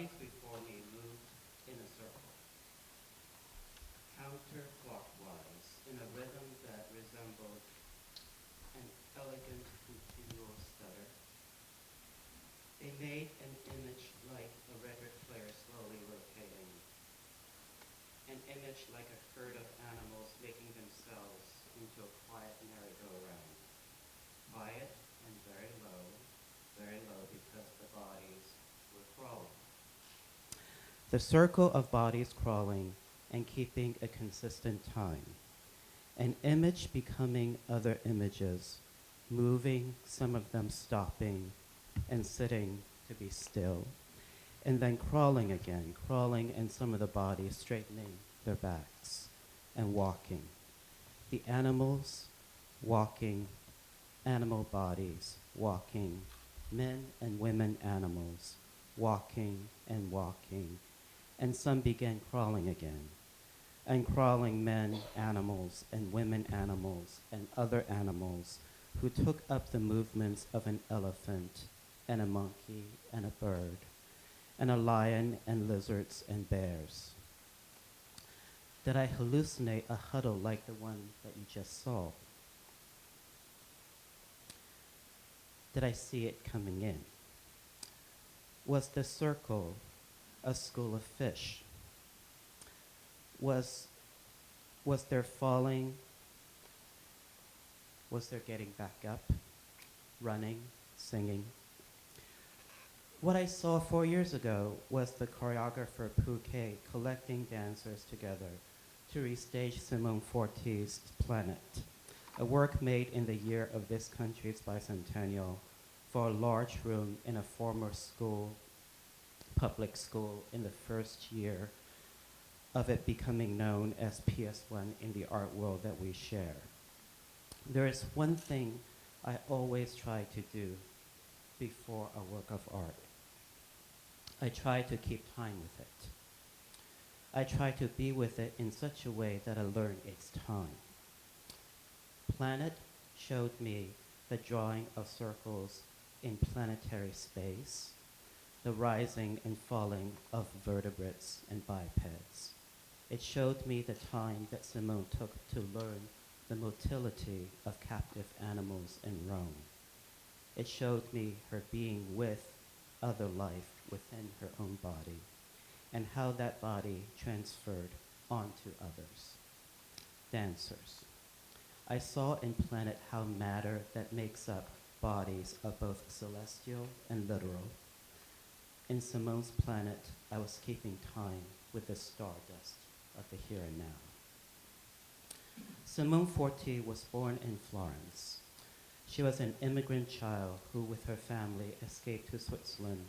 bodies before me moved in a circle, counterclockwise, in a rhythm that resembled an elegant continual stutter. They made an image like a record player slowly rotating, an image like a herd of animals making themselves into a quiet merry-go-round, quiet and very low because the bodies were crawling. The circle of bodies crawling and keeping a consistent time, an image becoming other images, moving, some of them stopping and sitting to be still, and then crawling again, crawling, and some of the bodies straightening their backs and walking. The animals walking, animal bodies walking, men and women animals walking, and some began crawling again, and crawling men, animals, and women animals, and other animals who took up the movements of an elephant and a monkey and a bird, and a lion and lizards and bears. Did I hallucinate a huddle like the one that you just saw? Did I see it coming in? Was the circle a school of fish? Was there falling? Was there getting back up, running, singing? What I saw 4 years ago was the choreographer Pouquet collecting dancers together to restage Simone Forti's Planet, a work made in the year of this country's bicentennial for a large room in a former school, public school, in the first year of it becoming known as PS1 in the art world that we share. There is one thing I always try to do before a work of art. I try to keep time with it. I try to be with it in such a way that I learn its time. Planet showed me the drawing of circles in planetary space, the rising and falling of vertebrates and bipeds. It showed me the time that Simone took to learn the motility of captive animals in Rome. It showed me her being with other life within her own body, and how that body transferred onto others, dancers. I saw in Planet how matter that makes up bodies are both celestial and literal. In Simone's Planet, I was keeping time with the stardust of the here and now. Simone Forti was born in Florence. She was an immigrant child who, with her family, escaped to Switzerland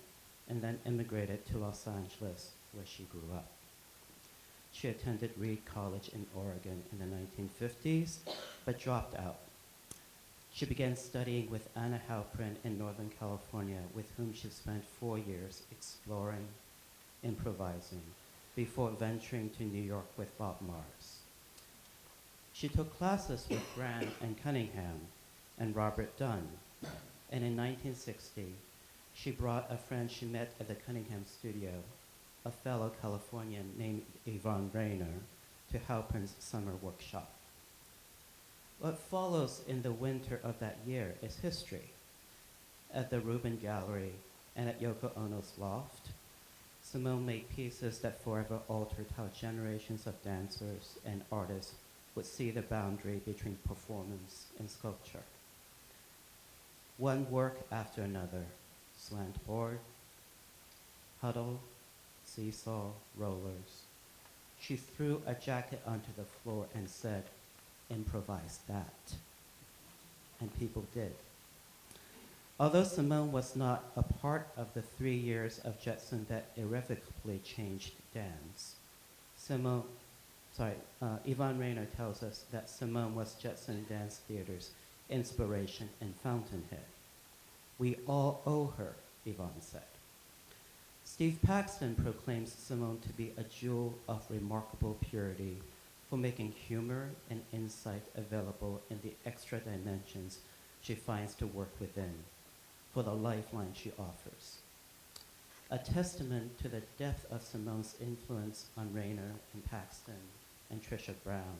and then immigrated to Los Angeles, where she grew up. She attended Reed College in Oregon in the 1950s, but dropped out. She began studying with Anna Halprin in Northern California, with whom she spent 4 years exploring, improvising, before venturing to New York with Bob Mars. She took classes with Grant and Cunningham and Robert Dunn, and in 1960, she brought a friend she met at the Cunningham studio, a fellow Californian named Yvonne Rainer, to Halprin's summer workshop. What follows in the winter of that year is history. At the Rubin Gallery and at Yoko Ono's loft, Simone made pieces that forever altered how generations of dancers and artists would see the boundary between performance and sculpture. One work after another, slant board, huddle, seesaw, rollers. She threw a jacket onto the floor and said, "Improvise that." And people did. Although Simone was not a part of the 3 years of Judson that irrevocably changed dance, Yvonne Rainer tells us that Simone was Judson Dance Theater's inspiration and fountainhead. We all owe her, Yvonne said. Steve Paxton proclaims Simone to be a jewel of remarkable purity for making humor and insight available in the extra dimensions she finds to work within, for the lifeline she offers. a testament to the depth of Simone's influence on Rainer and Paxton and Trisha Brown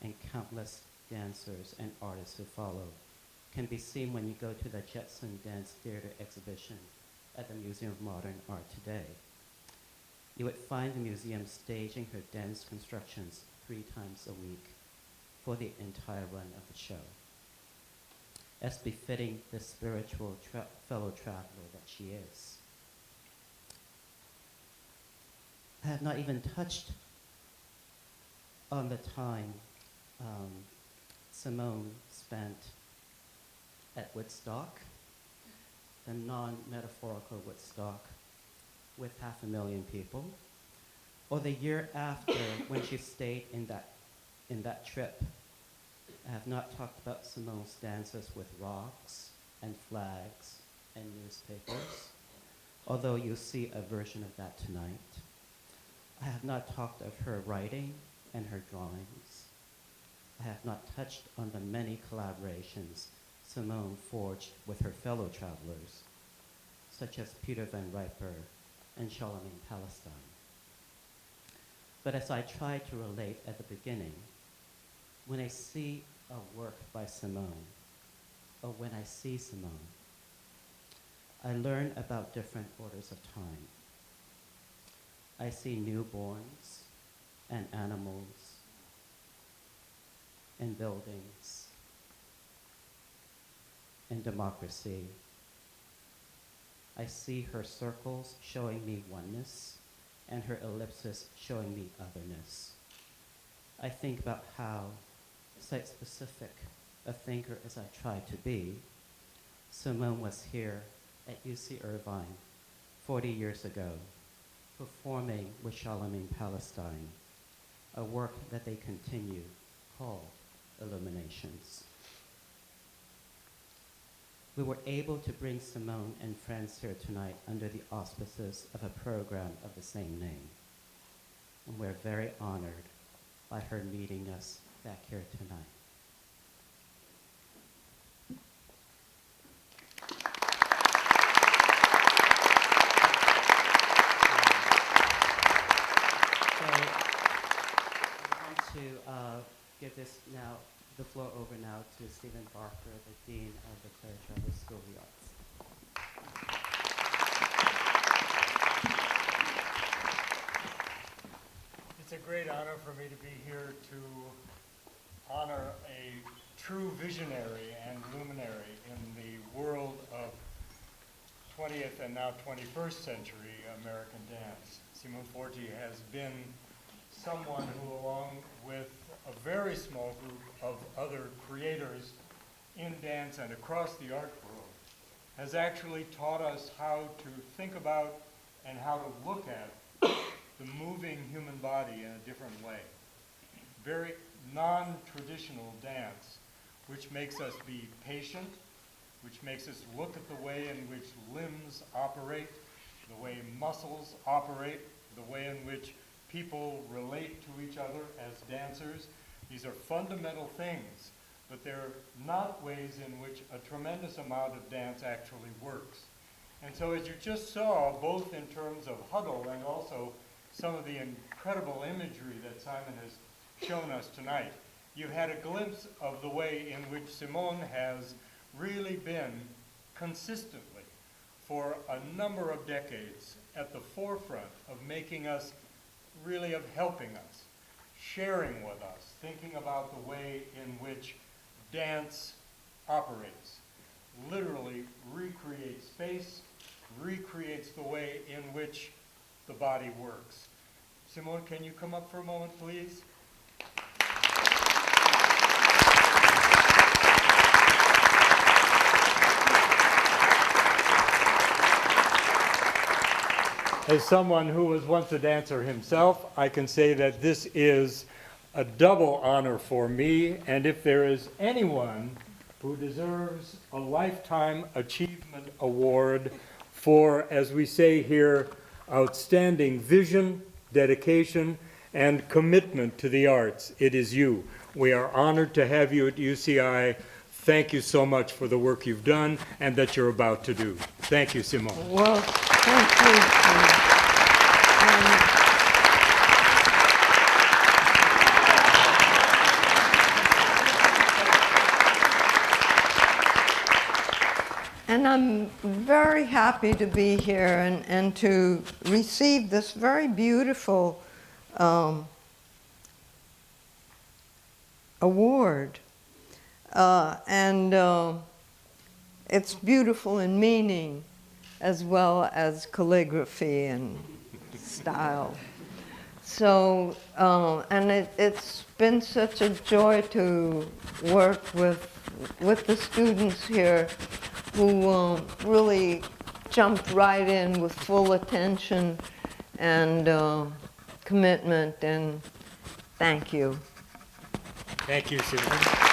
and countless dancers and artists who follow can be seen when you go to the Judson Dance Theater exhibition at the Museum of Modern Art today. You would find the museum staging her dance constructions 3 times a week for the entire run of the show, as befitting the spiritual fellow traveler that she is. I have not even touched on the time Simone spent at Woodstock, the non-metaphorical Woodstock with 500,000 people, or the year after when she stayed in that trip. I have not talked about Simone's dances with rocks and flags and newspapers, although you'll see a version of that tonight. I have not talked of her writing and her drawings. I have not touched on the many collaborations Simone forged with her fellow travelers, such as Peter Van Riper and Charlemagne Palestine. But as I tried to relate at the beginning, when I see a work by Simone, or when I see Simone, I learn about different orders of time. I see newborns and animals and buildings and democracy. I see her circles showing me oneness and her ellipses showing me otherness. I think about how site-specific a thinker as I try to be, Simone was here at UC Irvine 40 years ago, performing with Charlemagne Palestine, a work that they continue called Illuminations. We were able to bring Simone and friends here tonight under the auspices of a program of the same name. And we're very honored by her meeting us back here tonight. Give the floor over now to Stephen Barker, the Dean of the Claire Trevor School of the Arts. It's a great honor for me to be here to honor a true visionary and luminary in the world of 20th and now 21st century American dance. Simone Forti has been someone who, along with a very small group of other creators in dance and across the art world, has actually taught us how to think about and how to look at the moving human body in a different way. Very non-traditional dance, which makes us be patient, which makes us look at the way in which limbs operate, the way muscles operate, the way in which people relate to each other as dancers. These are fundamental things, but they're not ways in which a tremendous amount of dance actually works. And so as you just saw, both in terms of Huddle and also some of the incredible imagery that Simon has shown us tonight, you've had a glimpse of the way in which Simone has really been consistently, for a number of decades, at the forefront of making us really, of helping us, sharing with us, thinking about the way in which dance operates, literally recreates space, recreates the way in which the body works. Simone, can you come up for a moment, please? As someone who was once a dancer himself, I can say that this is a double honor for me, and if there is anyone who deserves a Lifetime Achievement Award for, as we say here, outstanding vision, dedication, and commitment to the arts, it is you. We are honored to have you at UCI. Thank you so much for the work you've done and that you're about to do. Thank you, Simone. Well, thank you. And I'm very happy to be here and to receive this very beautiful award. It's beautiful in meaning as well as calligraphy and style. So, and it's been such a joy to work with the students here who really jumped right in with full attention and commitment, and thank you. Thank you, Simone.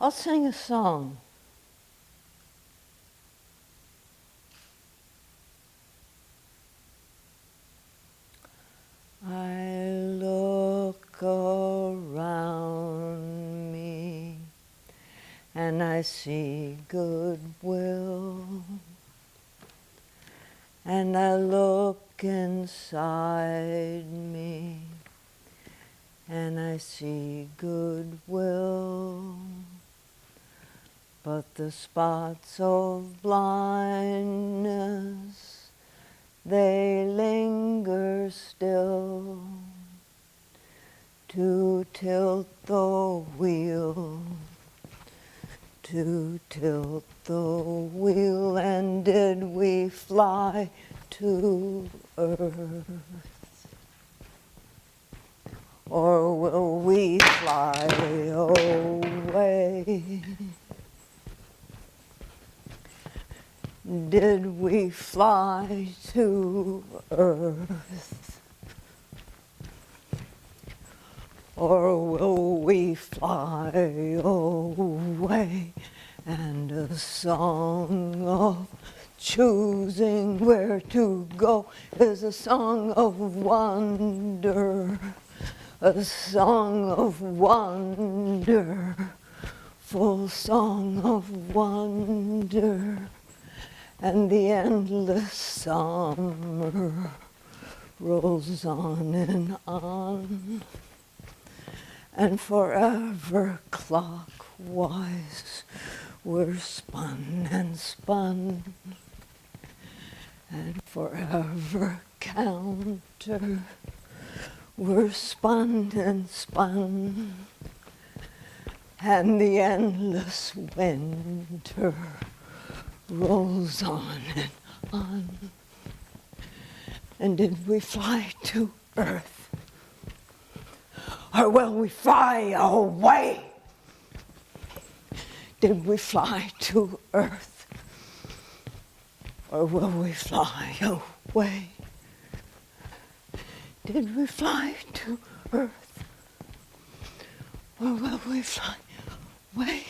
I'll sing a song. I look around me and I see goodwill, and I look inside me and I see goodwill, but the spots of blindness, they linger still to tilt the wheel, to tilt the wheel. And did we fly to earth, or will we fly away? Did we fly to earth, or will we fly away? And a song of choosing where to go is a song of wonder, a song of wonder, full song of wonder. And the endless summer rolls on and on, and forever clockwise we're spun and spun, and forever counter we're spun and spun, and the endless winter rolls on and on. And did we fly to earth, or will we fly away? Did we fly to earth, or will we fly away? Did we fly to earth, or will we fly away?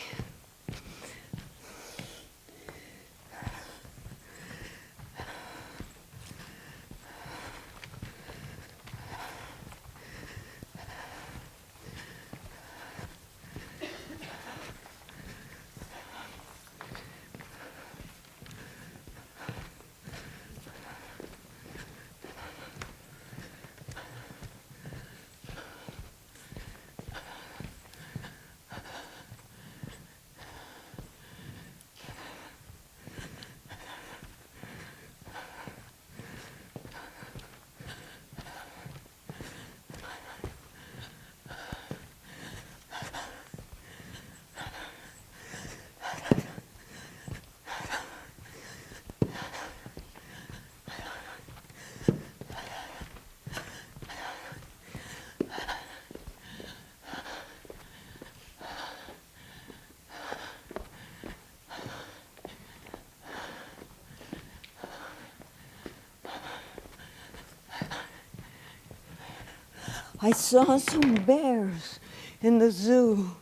I saw some bears in the zoo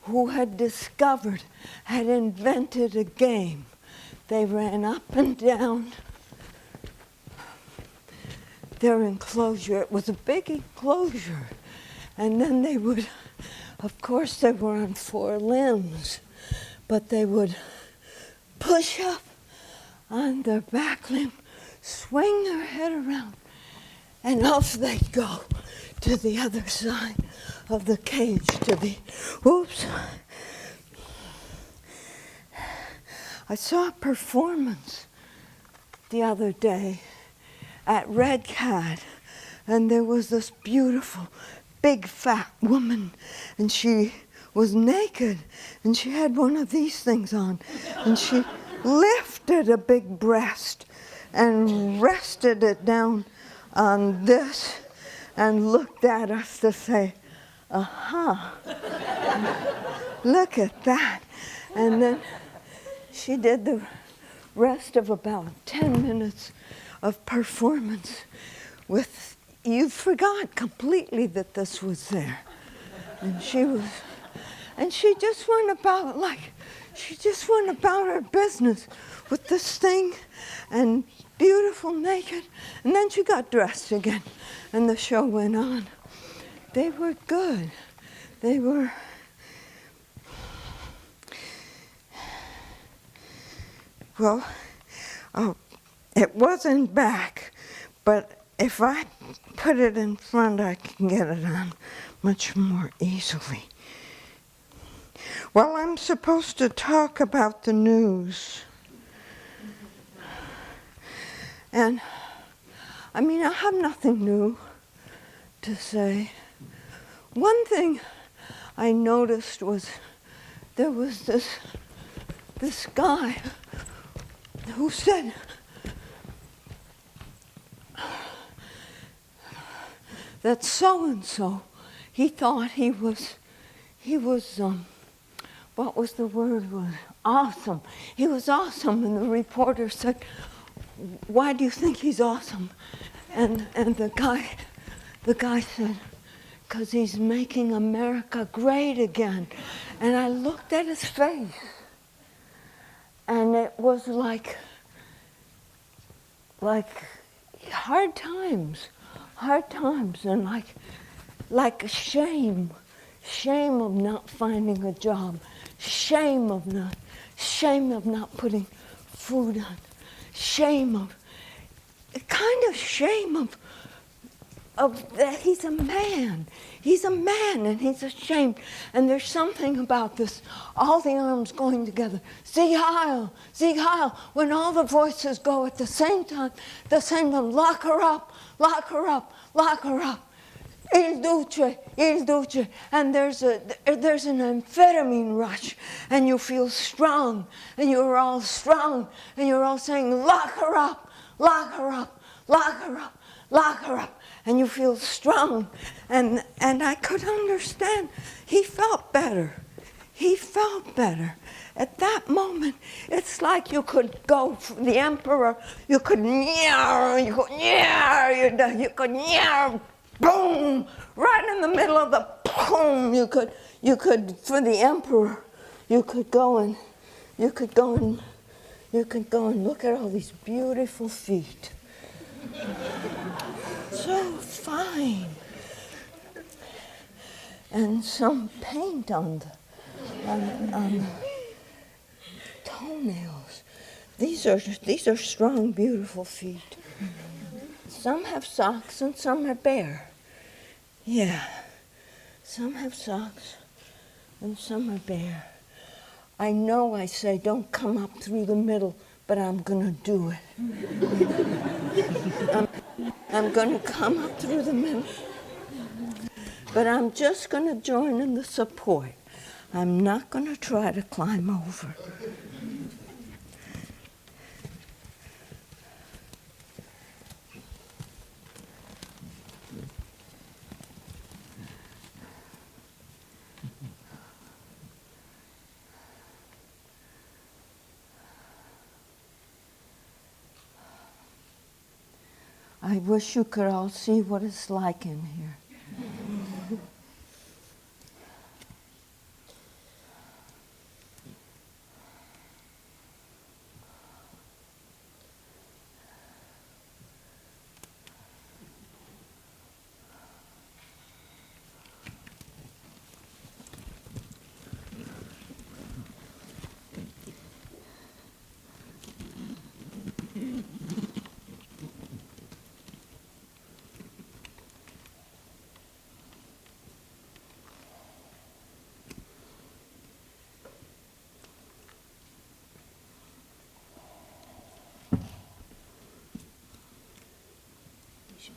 who had discovered, had invented a game. They ran up and down their enclosure. It was a big enclosure. And then they would, of course they were on four limbs, but they would push up on their back limb, swing their head around, and off they'd go to the other side of the cage, to the, oops. I saw a performance the other day at Red Cat, and there was this beautiful, big, fat woman, and she was naked, and she had one of these things on, and she lifted a big breast and rested it down on this and looked at us to say, aha, look at that. And then she did the rest of about 10 minutes of performance with, you forgot completely that this was there. And she was, And she just went about her business with this thing and beautiful naked. And then she got dressed again and the show went on. They were good. They were, well, it wasn't back, but if I put it in front, I can get it on much more easily. Well, I'm supposed to talk about the news. And, I mean, I have nothing new to say. One thing I noticed was there was this guy who said, that so-and-so, he thought he was, what was the word, was awesome. He was awesome, and the reporter said, why do you think he's awesome? And the guy said, because he's making America great again. And I looked at his face, and it was like hard times, and like shame of not finding a job, shame of not putting food on, shame of that he's a man and he's ashamed. And there's something about this, all the arms going together, Sieg Heil, when all the voices go at the same time, lock her up, Il Duce, and there's an amphetamine rush, and you feel strong, and you're all strong, and you're all saying, lock her up, and you feel strong, and I could understand. He felt better. At that moment, it's like you could go for the emperor, you could boom, right in the middle of the boom. You could for the emperor, you could go and look at all these beautiful feet. So fine. And some paint on the toenails. These are strong, beautiful feet. Some have socks and some are bare. Yeah, some have socks and some are bare. I know I say don't come up through the middle, but I'm gonna do it. I'm gonna come up through the middle, but I'm just gonna join in the support. I'm not gonna try to climb over. I wish you could all see what it's like in here.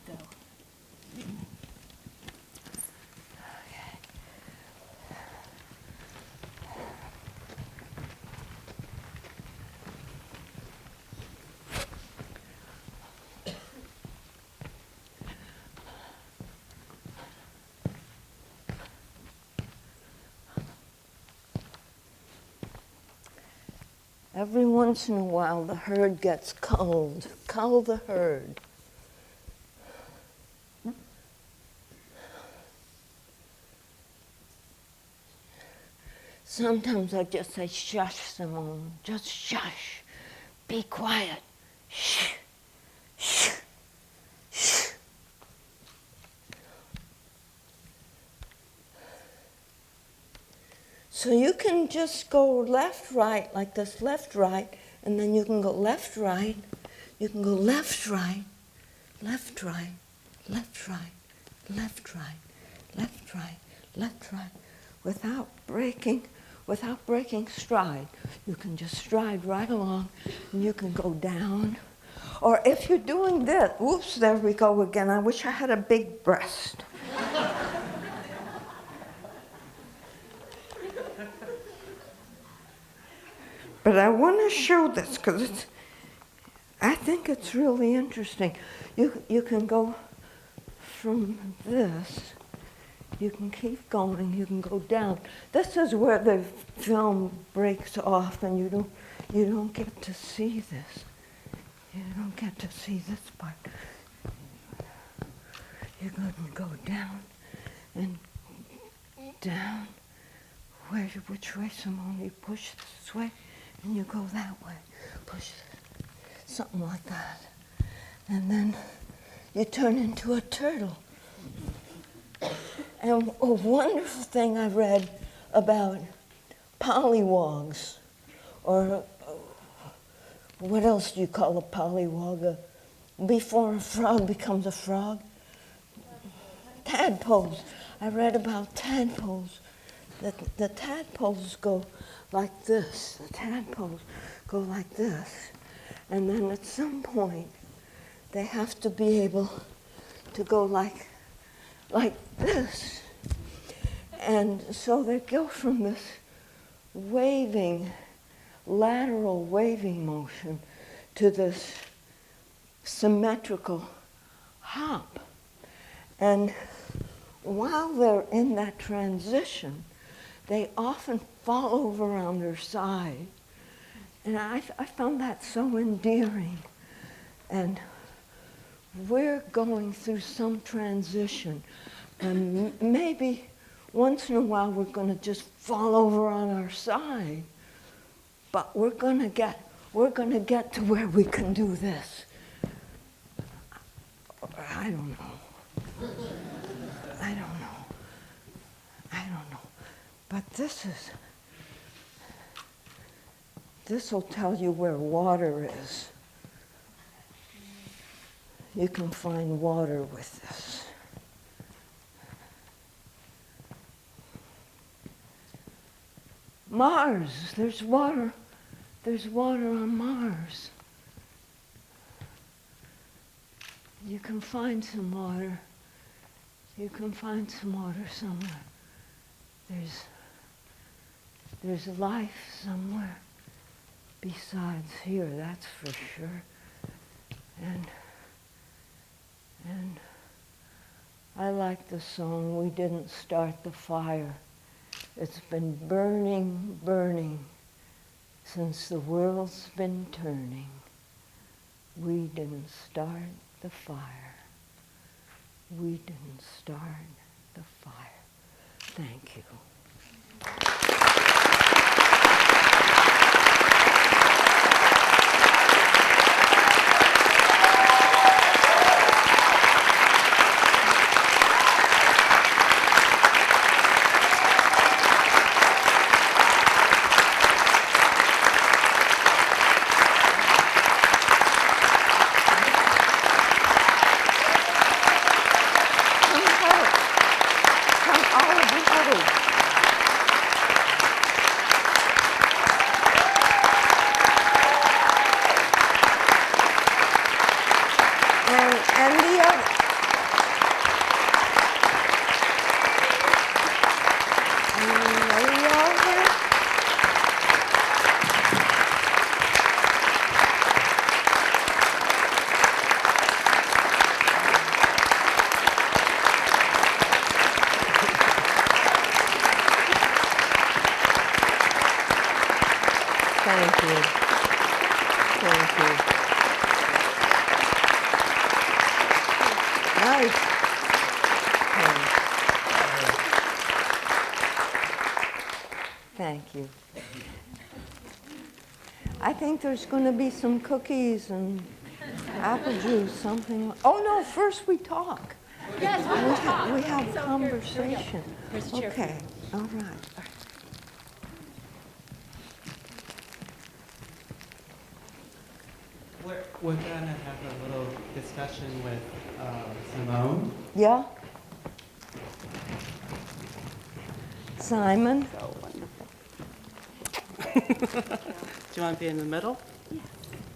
Go. Every once in a while, the herd gets culled. Cull the herd. Sometimes I just say, shush, Simone, just shush. Be quiet. Shh, shh, shh. So you can just go left, right, like this, left, right, and then you can go left, right. You can go left, right, left, right, left, right, left, right, left, right, left, right, without breaking stride. You can just stride right along, and you can go down. Or if you're doing this, whoops, there we go again. I wish I had a big breast. But I want to show this because I think it's really interesting. You can go from this, you can keep going, you can go down. This is where the film breaks off and you don't get to see this. You don't get to see this part. You're going to go down and down. Which way, Simone? You push this way and you go that way. Push something like that. And then you turn into a turtle. And a wonderful thing I read about pollywogs, or what else do you call a pollywog? Before a frog becomes a frog? Tadpoles. I read about tadpoles. The tadpoles go like this. The tadpoles go like this. And then at some point, they have to be able to go like this. And so they go from this lateral waving motion to this symmetrical hop. And while they're in that transition, they often fall over on their side. And I found that so endearing. And we're going through some transition. And maybe once in a while we're going to just fall over on our side. But we're going to get to where we can do this. I don't know. I don't know. But this will tell you where water is. You can find water with this. Mars, there's water. There's water on Mars. You can find some water. You can find some water somewhere. There's life somewhere besides here, that's for sure. And I like the song, "We Didn't Start the Fire." It's been burning, burning since the world's been turning. We didn't start the fire. We didn't start the fire. Thank you. Thank you. I think there's going to be some cookies and apple juice, something. Oh no, first we talk. Yes, We have So conversation. here's a chair for Okay, all right. We're gonna have a little discussion with Simone. Yeah? Simon? So wonderful. Do you want to be in the middle?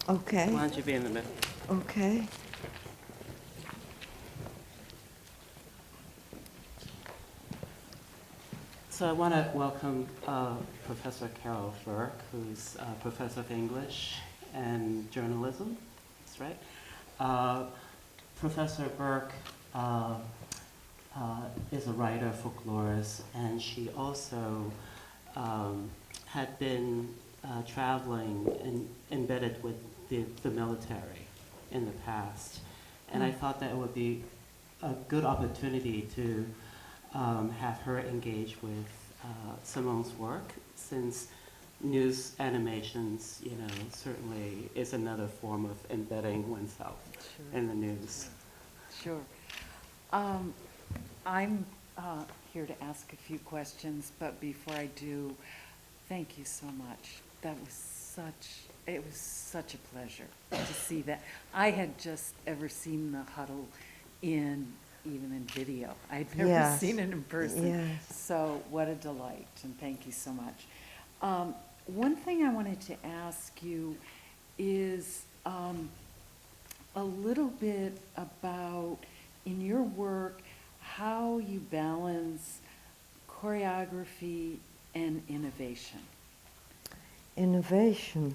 Okay, Why don't you be in the middle? okay. So I want to welcome Professor Carol Burke, who's Professor of English and Journalism. That's right. Professor Burke is a writer, folklorist, and she also had been traveling and embedded with the military in the past. And I thought that it would be a good opportunity to have her engage with Simone's work, since news animations, certainly is another form of embedding oneself in the news. Sure. I'm here to ask a few questions, but before I do, thank you so much. It was such a pleasure to see that. I had just ever seen the huddle even in video. I'd never Yes. seen it in person. Yes. So what a delight, and thank you so much. One thing I wanted to ask you is a little bit about, in your work, how you balance choreography and innovation. Innovation.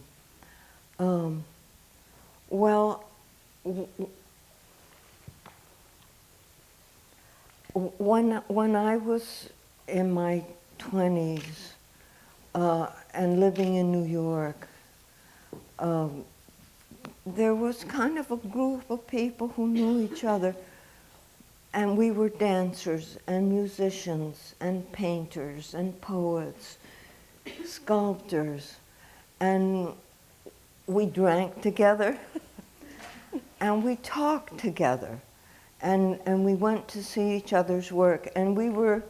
Well, when I was in my 20s and living in New York, there was kind of a group of people who knew each other, and we were dancers and musicians and painters and poets, sculptors, and we drank together and we talked together, and we went to see each other's work, and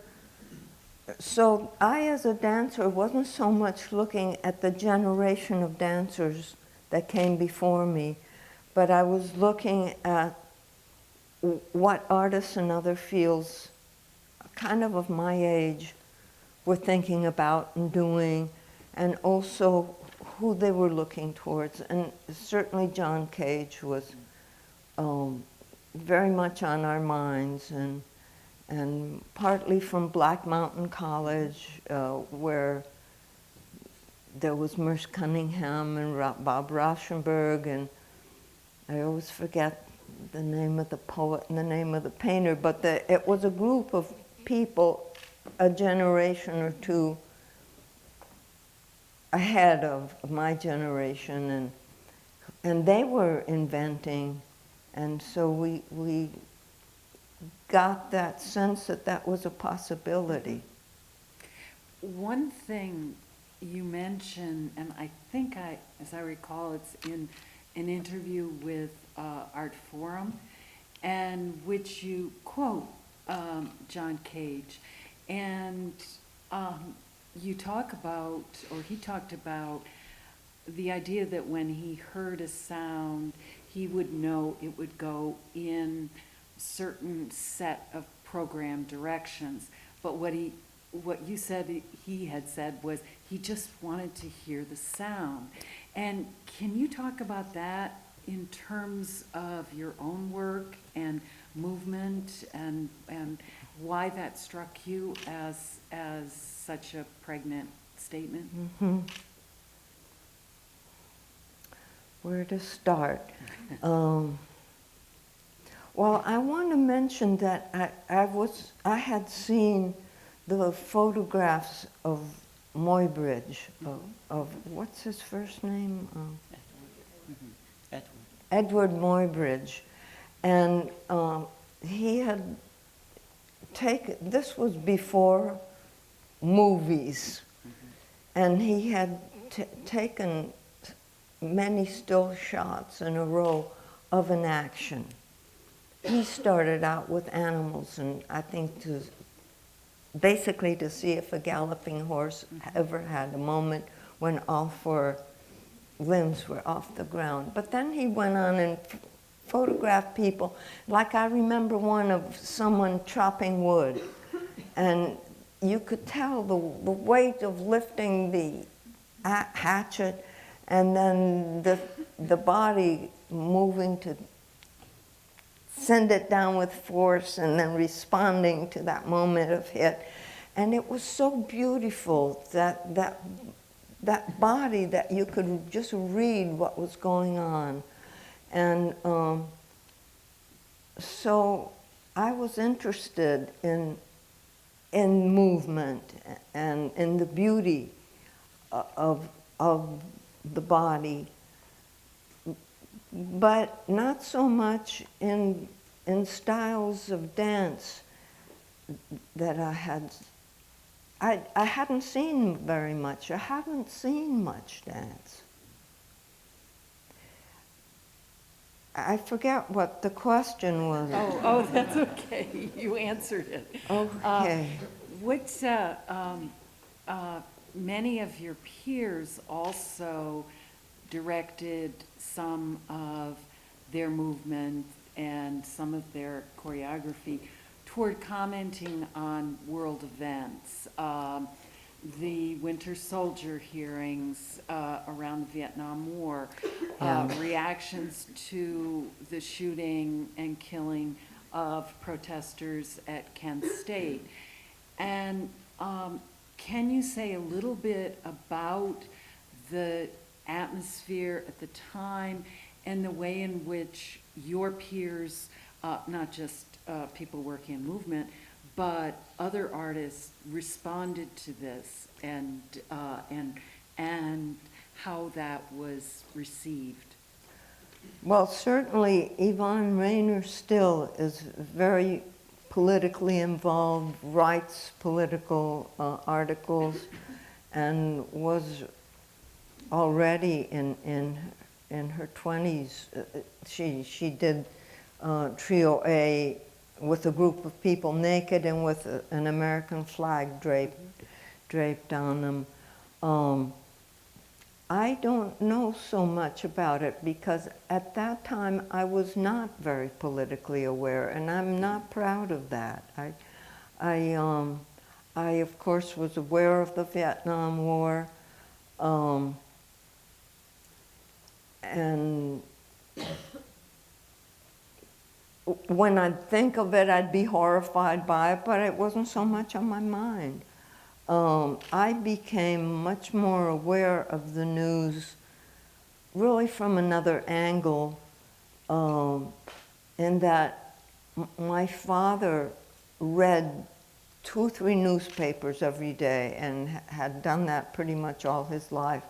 so I, as a dancer, wasn't so much looking at the generation of dancers that came before me, but I was looking at what artists in other fields, kind of my age, were thinking about and doing, and also who they were looking towards. And certainly John Cage was very much on our minds, and partly from Black Mountain College, where there was Merce Cunningham and Bob Rauschenberg, and I always forget the name of the poet and the name of the painter, but it was a group of people a generation or two ahead of my generation, and they were inventing, and so we got that sense that was a possibility. One thing you mentioned, and I think as I recall, it's in an interview with Art Forum, and which you quote John Cage, and you talk about, or he talked about, the idea that when he heard a sound, he would know it would go in certain set of program directions. But what you said he had said was he just wanted to hear the sound. And can you talk about that in terms of your own work and movement, and why that struck you as such a pregnant statement? Mm-hmm. Where to start? Well, I want to mention that I had seen the photographs of Muybridge, of what's his first name? Edward Muybridge, and he had taken, this was before movies, and he had taken many still shots in a row of an action. He started out with animals, and I think basically to see if a galloping horse ever had a moment when all four limbs were off the ground. But then he went on and photographed people. Like I remember one of someone chopping wood, and you could tell the weight of lifting the hatchet, and then the body moving to send it down with force, and then responding to that moment of hit. And it was so beautiful, that body, that you could just read what was going on. And so I was interested in movement and in the beauty of the body, but not so much in styles of dance that I hadn't seen very much. I haven't seen much dance. I forget what the question was. Oh, that's okay. You answered it. Okay. Many of your peers also directed some of their movement and some of their choreography toward commenting on world events. The Winter Soldier hearings around the Vietnam War, reactions to the shooting and killing of protesters at Kent State. And can you say a little bit about the atmosphere at the time and the way in which your peers, not just people working in movement, but other artists responded to this, and how that was received? Well, certainly Yvonne Rainer still is very politically involved, writes political articles, and was already in her 20s. She did Trio A with a group of people naked and with an American flag draped on them. I don't know so much about it because at that time I was not very politically aware, and I'm not proud of that. I of course was aware of the Vietnam War, and when I'd think of it, I'd be horrified by it, but it wasn't so much on my mind. I became much more aware of the news really from another angle, in that my father read 2 or 3 newspapers every day and had done that pretty much all his life.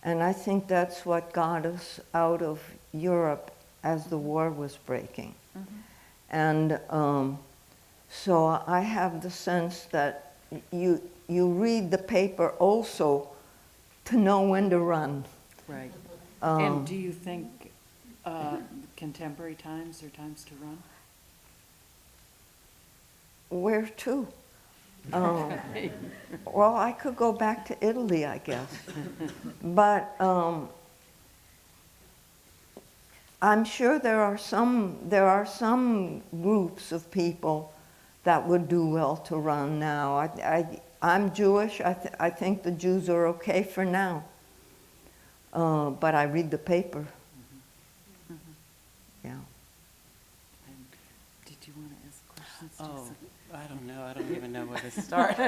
And I think that's what got us out of Europe as the war was breaking. And so I have the sense that you read the paper also to know when to run. Right. And do you think contemporary times are times to run? Where to? Well, I could go back to Italy, I guess. But I'm sure there are some groups of people that would do well to run now. I'm Jewish. I think the Jews are okay for now. But I read the paper. Yeah. And did you want to ask questions? Oh, Judson? I don't know. I don't even know where to start.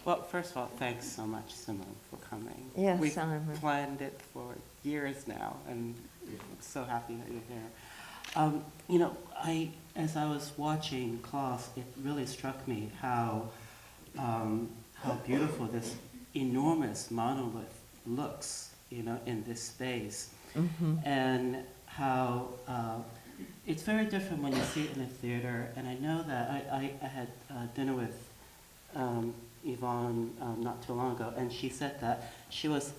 Well, first of all, thanks so much, Simone, for coming. Yes, We've Simon. planned it for years now, and I'm so happy that you're here. You know, as I was watching class, it really struck me how beautiful this enormous monolith looks, you know, in this space, and how it's very different when you see it in a theater. And I know that I had dinner with Yvonne not too long ago, and she said that she was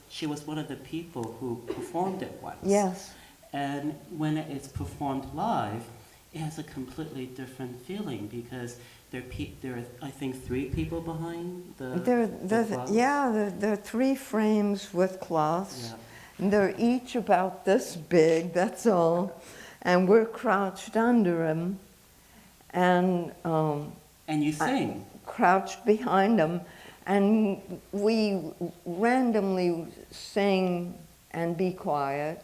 one of the people who performed it once. Yes. And when it's performed live, it has a completely different feeling because there are I think 3 people behind the cloths. There are 3 frames with cloths. Yeah. And they're each about this big, that's all. And we're crouched under them. And you sing. Crouched behind them. And we randomly sing and be quiet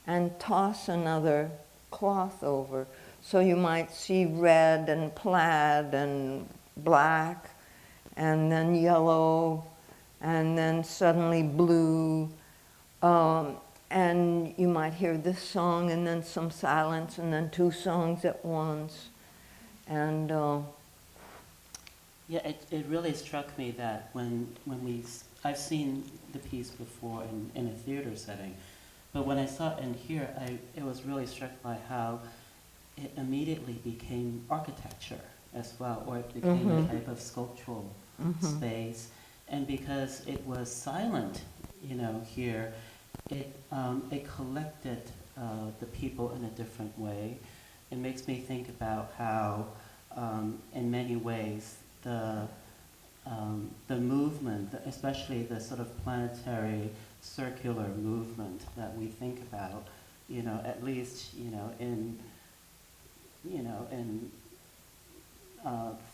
and toss another cloth over. So you might see red and plaid and black, and then yellow, and then suddenly blue. And you might hear this song, and then some silence, and then 2 songs at once. And yeah, it really struck me that when I've seen the piece before in a theater setting, but when I saw it in here, it was really struck by how it immediately became architecture as well, or it became a type of sculptural space. And because it was silent, here, it collected the people in a different way. It makes me think about how, in many ways, the movement, especially the sort of planetary circular movement that we think about, at least, in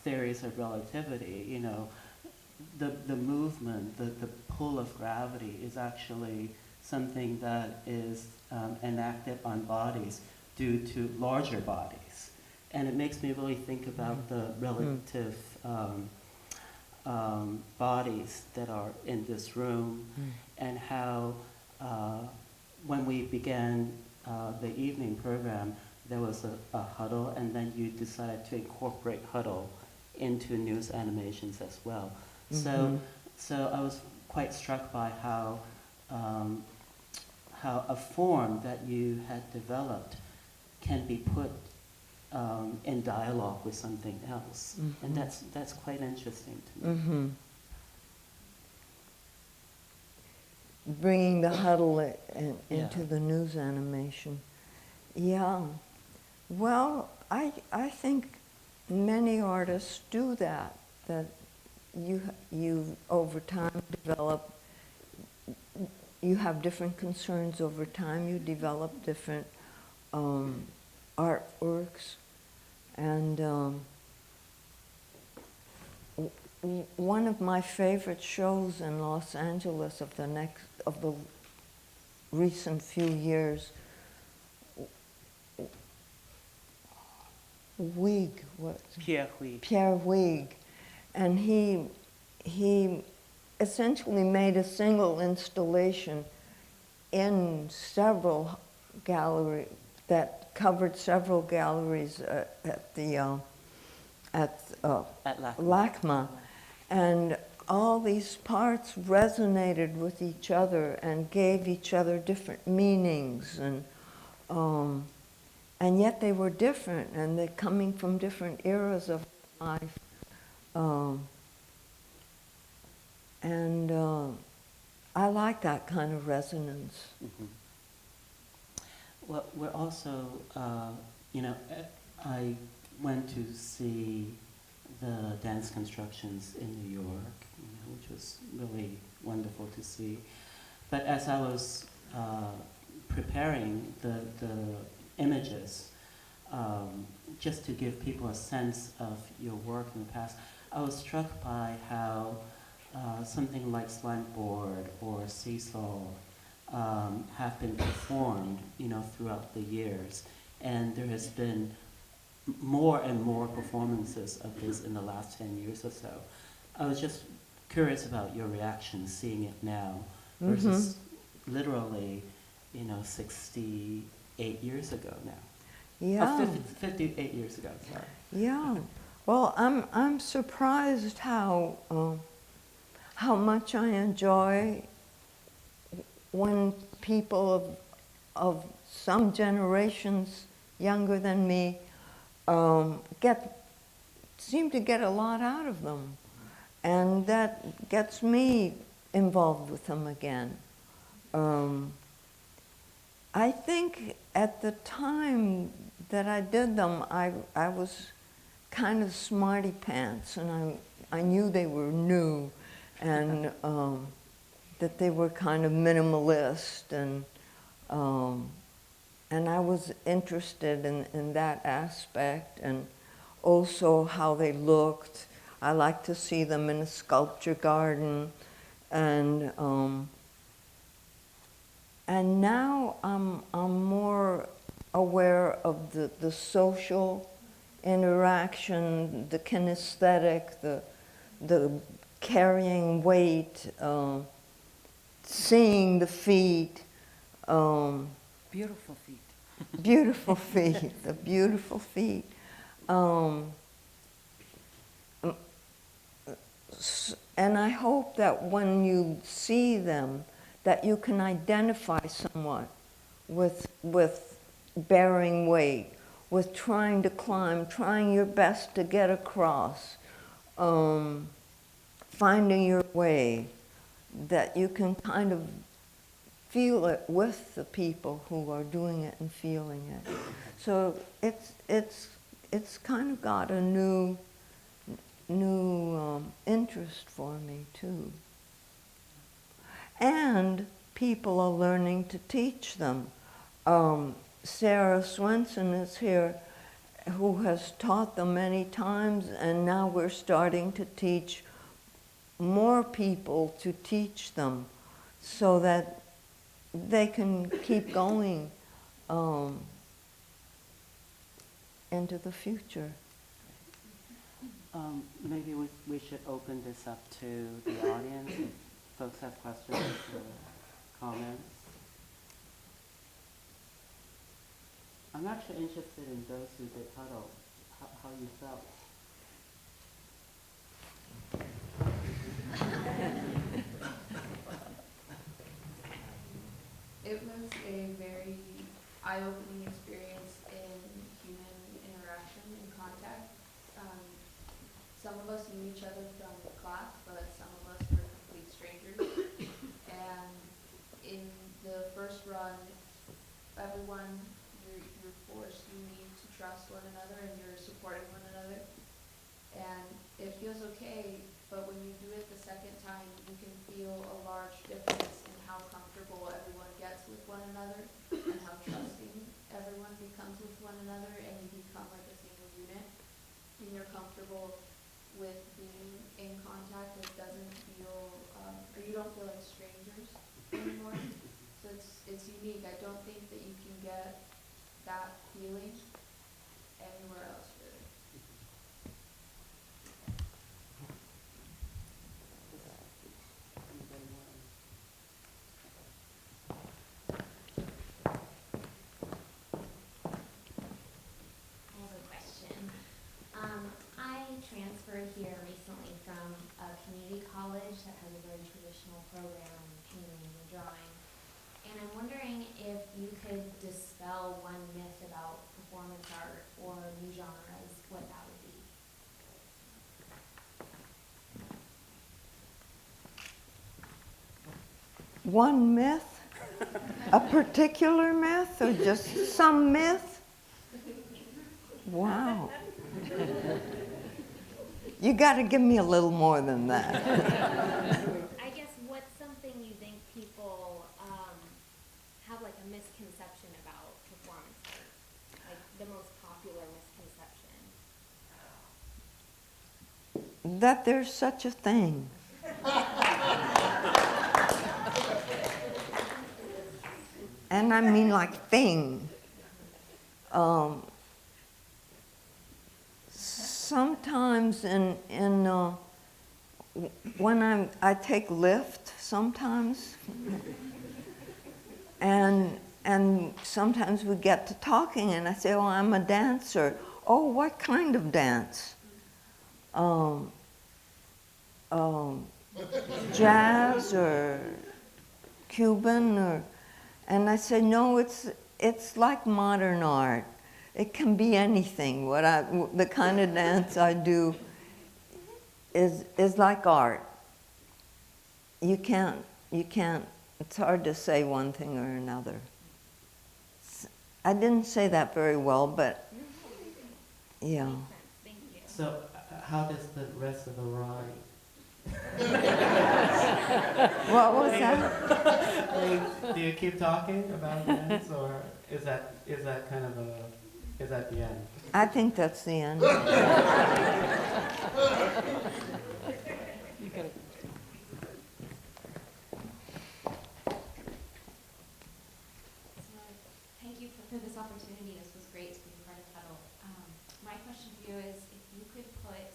theories of relativity, the movement, the pull of gravity is actually something that is enacted on bodies due to larger bodies. And it makes me really think about the relative bodies that are in this room, and how when we began the evening program, there was a huddle, and then you decided to incorporate huddle into news animations as well. So I was quite struck by how a form that you had developed can be put in dialogue with something else, and that's quite interesting to me. Bringing the huddle into the news animation. Yeah. Well, I think many artists do that you over time develop, you have different concerns over time, you develop different artworks, and one of my favorite shows in Los Angeles of the recent few years, Pierre Huyghe. Pierre Huyghe, and he essentially made a single installation in several galleries that covered several galleries at LACMA, and all these parts resonated with each other and gave each other different meanings, and yet they were different, and they're coming from different eras of life. I like that kind of resonance. Well, we're also, I went to see the Dance Constructions in New York, which was really wonderful to see. But as I was preparing the images, just to give people a sense of your work in the past, I was struck by how something like slantboard or seesaw have been performed, throughout the years, and there has been more and more performances of this in the last 10 years or so. I was just curious about your reaction seeing it now versus literally, 68 years ago now. Yeah. 58 years ago, sorry. Yeah. Well, I'm surprised how much I enjoy when people of some generations younger than me seem to get a lot out of them. and that gets me involved with them again. I think at the time that I did them, I was kind of smarty pants, and I knew they were new, and that they were kind of minimalist, and I was interested in that aspect, and also how they looked. I like to see them in a sculpture garden, and now I'm more aware of the social interaction, the kinesthetic, the carrying weight, seeing the feet. Beautiful feet. Beautiful feet, the beautiful feet. And I hope that when you see them, that you can identify somewhat with bearing weight, with trying to climb, trying your best to get across, finding your way, that you can kind of feel it with the people who are doing it and feeling it. So it's kind of got a new interest for me too. And people are learning to teach them. Sarah Swenson is here, who has taught them many times, and now we're starting to teach more people to teach them, so that they can keep going into the future. Maybe we should open this up to the audience. If folks have questions or comments. I'm actually interested in those who did huddle, how you felt. It was a very eye-opening experience in human interaction and contact. Some of us knew each other from class, but some of us were complete strangers. And in the first run, everyone, you're forced, you need to trust one another, and you're supporting one another. And it feels okay, but when you do it the second time, you can feel a large difference in how comfortable everyone gets with one another, and how trusting everyone becomes with one another, and you become like a single unit. And you're comfortable with being in contact. It doesn't feel, or you don't feel like strangers anymore. So it's unique. I don't think that you can get that feeling anywhere else, really. I have a question. I transferred here recently from a community college that has a very traditional program in painting and drawing. And I'm wondering if you could dispel one myth about performance art or new genres, what that would be. One myth? A particular myth, or just some myth? Wow. You got to give me a little more than that. I guess what's something you think people have like a misconception about performance art? Like the most popular misconception? That there's such a thing. And I mean like thing. Sometimes when I take lift sometimes, and sometimes we get to talking, and I say, "Oh, I'm a dancer." "Oh, what kind of dance?" Jazz or Cuban, or, and I say, "No, it's like modern art. It can be anything. The kind of dance I do is like art. You can't, it's hard to say one thing or another. I didn't say that very well, but yeah. Thank you. So how does the rest of the rhyme? What was that? I mean, do you keep talking about dance, or is that kind of is that the end? I think that's the end. So, thank you for this opportunity. This was great to be part of Huddle. My question for you is, if you could put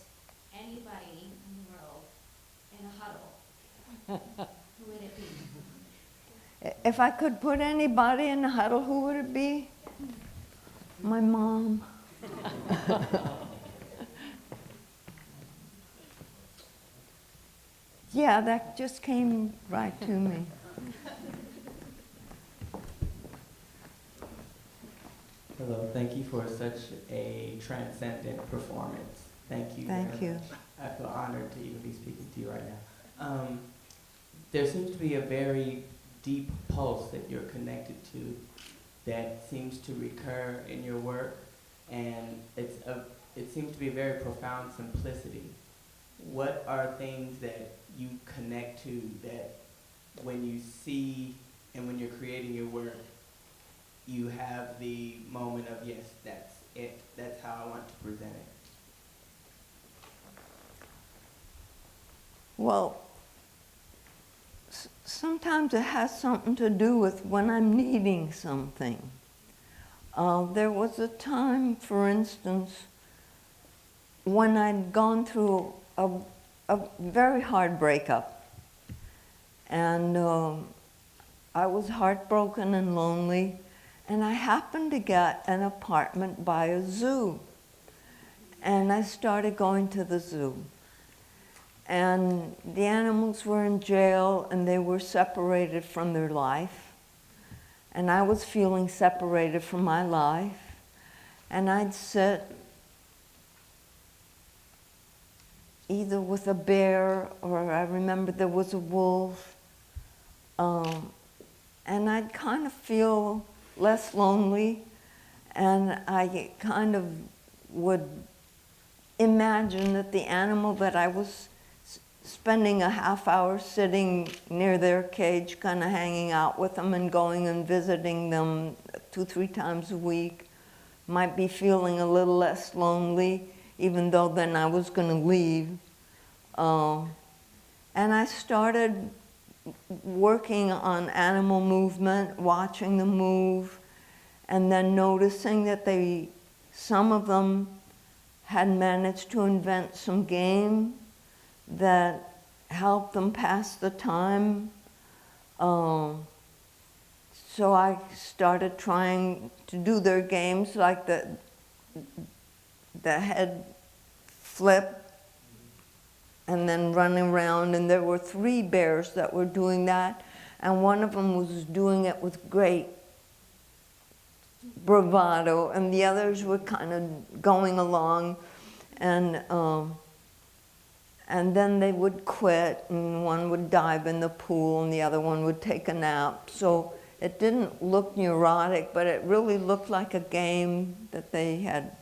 anybody in the world in a huddle, who would it be? If I could put anybody in the huddle, who would it be? My mom. Yeah, that just came right to me. Hello, thank you for such a transcendent performance. Thank you. Thank you. I feel honored to even be speaking to you right now. There seems to be a very deep pulse that you're connected to that seems to recur in your work, and it seems to be a very profound simplicity. What are things that you connect to that when you see and when you're creating your work, you have the moment of, yes, that's it, that's how I want to present it? Well, sometimes it has something to do with when I'm needing something. There was a time, for instance, when I'd gone through a very hard breakup, and I was heartbroken and lonely, and I happened to get an apartment by a zoo, and I started going to the zoo. And the animals were in jail, and they were separated from their life. And I was feeling separated from my life. And I'd sit either with a bear, or I remember there was a wolf. And I'd kind of feel less lonely. And I kind of would imagine that the animal that I was spending a half hour sitting near their cage, kind of hanging out with them and going and visiting them 2-3 times a week, might be feeling a little less lonely, even though then I was going to leave. And I started working on animal movement, watching them move, and then noticing that some of them had managed to invent some game that helped them pass the time. So I started trying to do their games, like the head flip and then running around, and there were 3 bears that were doing that, and one of them was doing it with great bravado, and the others were kind of going along, and then they would quit, and one would dive in the pool, and the other one would take a nap. So it didn't look neurotic, but it really looked like a game that they had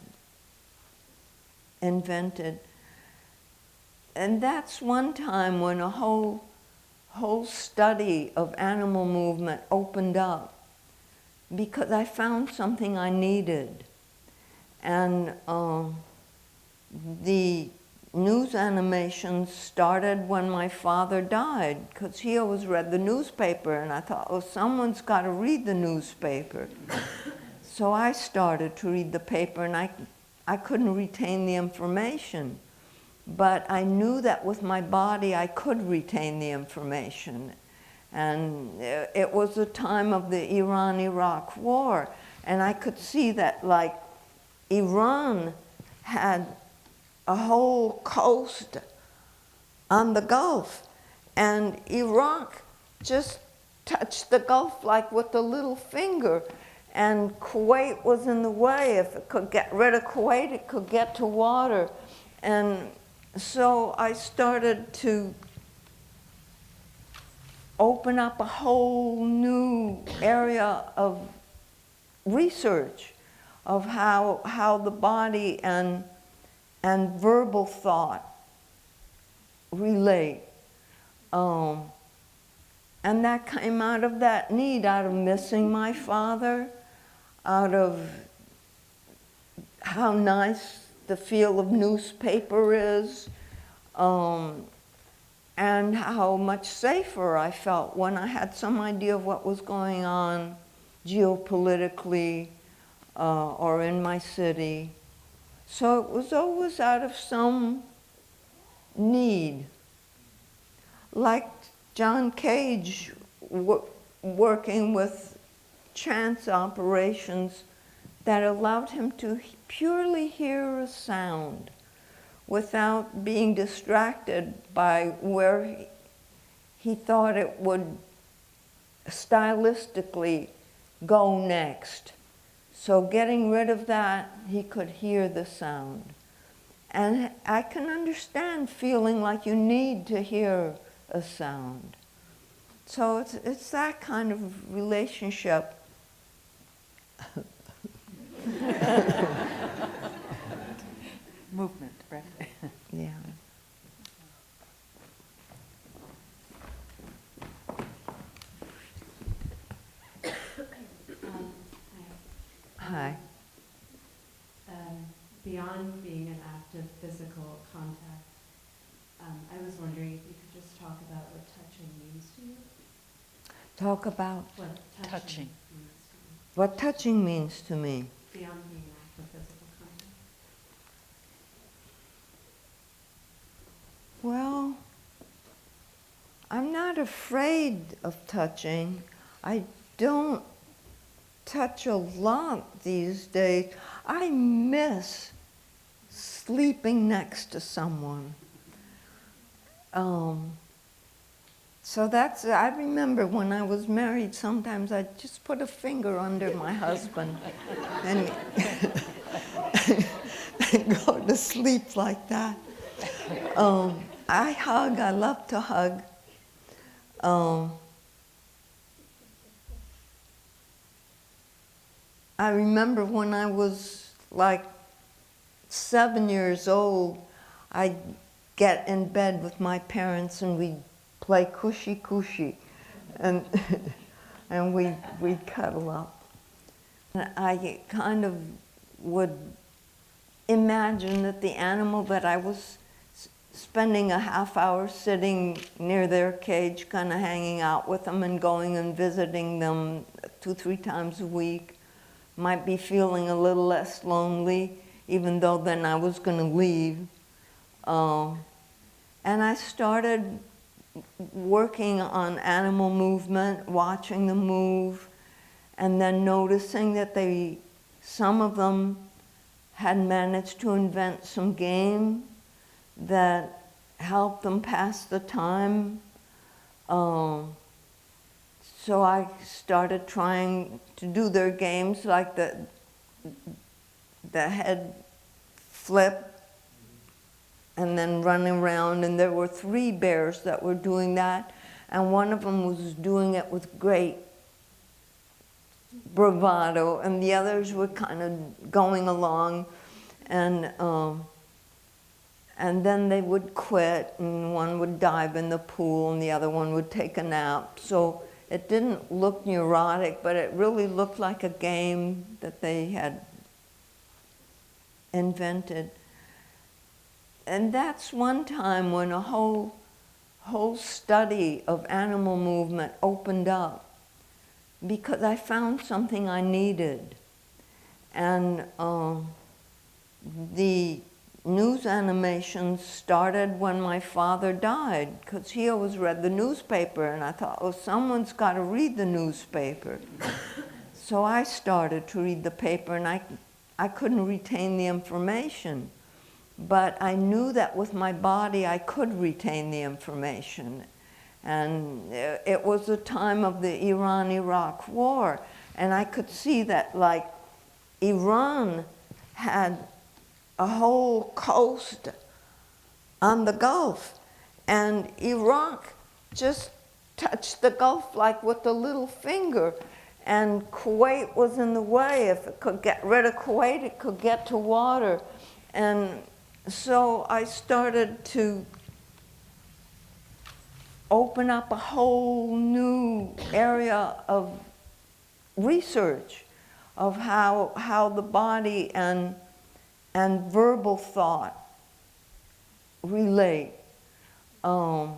invented. And that's one time when a whole study of animal movement opened up, because I found something I needed. And the news animations started when my father died, because he always read the newspaper, and I thought, oh, someone's got to read the newspaper. So I started to read the paper, and I couldn't retain the information. But I knew that with my body I could retain the information. And it was the time of the Iran-Iraq war, and I could see that, like, Iran had a whole coast on the Gulf, and Iraq just touched the Gulf like with a little finger, and Kuwait was in the way. If it could get rid of Kuwait, it could get to water. And so I started to open up a whole new area of research of how the body and verbal thought relate. And that came out of that need, out of missing my father, out of how nice the feel of newspaper is, and how much safer I felt when I had some idea of what was going on geopolitically or in my city. So it was always out of some need. Like John Cage working with chance operations that allowed him to purely hear a sound without being distracted by where he thought it would stylistically go next. So getting rid of that, he could hear the sound. And I can understand feeling like you need to hear a sound. So it's that kind of relationship. Movement, right? Yeah. Hi. Beyond being an act of physical contact, I was wondering if you could just talk about what touching means to you. Talk about What Touching. means to you. what touching means to me. Beyond being an act of physical contact. Well, I'm not afraid of touching. I don't touch a lot these days. I miss sleeping next to someone. So that's, I remember when I was married, sometimes I'd just put a finger under my husband and go to sleep like that. I hug, I love to hug. I remember when I was like 7 years old, I'd get in bed with my parents and we'd play cushy, and and we'd cuddle up. And I kind of would imagine that the animal that I was spending a half hour sitting near their cage, kind of hanging out with them and going and visiting them 2-3 times a week, might be feeling a little less lonely, even though then I was going to leave. And I started working on animal movement, watching them move, and then noticing that some of them had managed to invent some game that helped them pass the time. So I started trying to do their games, like the head flip and then running around, and there were 3 bears that were doing that, and one of them was doing it with great bravado, and the others were kind of going along, and then they would quit, and one would dive in the pool, and the other one would take a nap. So it didn't look neurotic, but it really looked like a game that they had invented. And that's one time when a whole study of animal movement opened up, because I found something I needed. And the news animations started when my father died, because he always read the newspaper, and I thought, oh, someone's got to read the newspaper. So I started to read the paper, and I couldn't retain the information. But I knew that with my body I could retain the information. And it was the time of the Iran-Iraq war, and I could see that, like, Iran had a whole coast on the Gulf. And Iraq just touched the Gulf like with a little finger. And Kuwait was in the way. If it could get rid of Kuwait, it could get to water. And so I started to open up a whole new area of research of how the body and verbal thought relate. And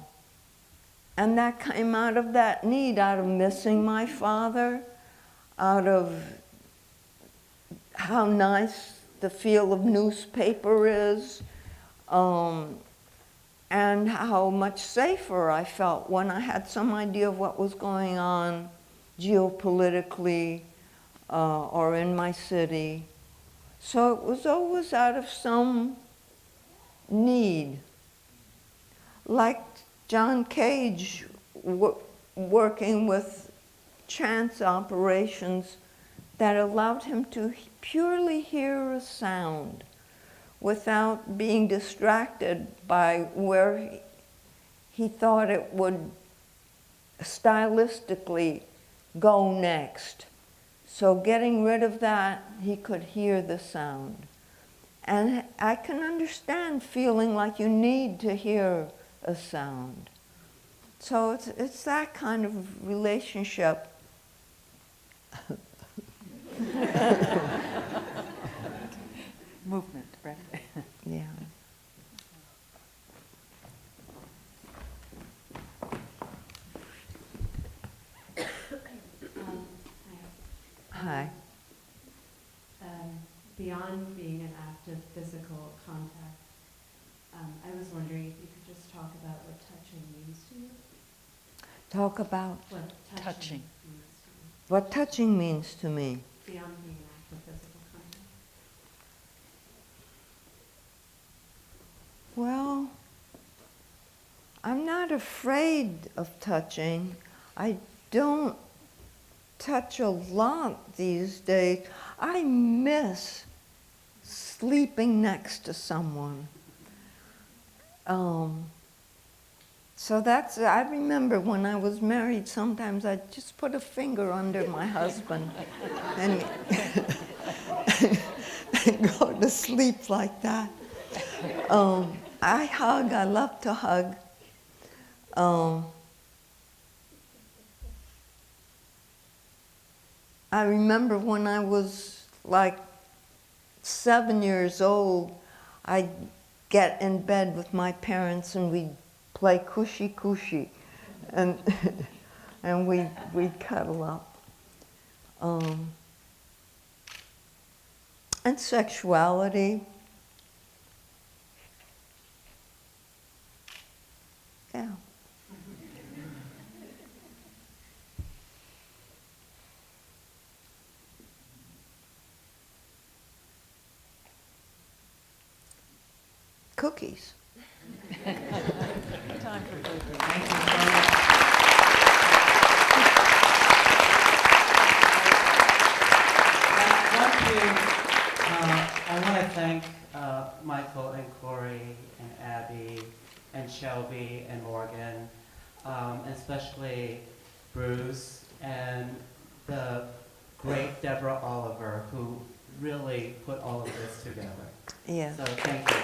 that came out of that need, out of missing my father, out of how nice the feel of newspaper is, and how much safer I felt when I had some idea of what was going on geopolitically or in my city. So it was always out of some need. Like John Cage working with chance operations that allowed him to purely hear a sound without being distracted by where he thought it would stylistically go next. So getting rid of that, he could hear the sound. And I can understand feeling like you need to hear a sound. So it's that kind of relationship. Movement, right? Yeah. Hi. Beyond being an act of physical contact, I was wondering if you could just talk about what touching means to you. Talk about What Touching. means to you. what touching means to me. Beyond being an act of physical contact. Well, I'm not afraid of touching. I don't touch a lot these days. I miss sleeping next to someone. So that's, I remember when I was married, sometimes I'd just put a finger under my husband and go to sleep like that. I hug, I love to hug. I remember when I was like 7 years old, I'd get in bed with my parents and we'd play cushy cushy, and and we'd cuddle up. And sexuality. Yeah. Cookies. Time for cookies. I want to thank Michael and Corey and Abby and Shelby and Morgan, especially Bruce and the great Deborah Oliver, who really put all of this together. Yeah. So thank you.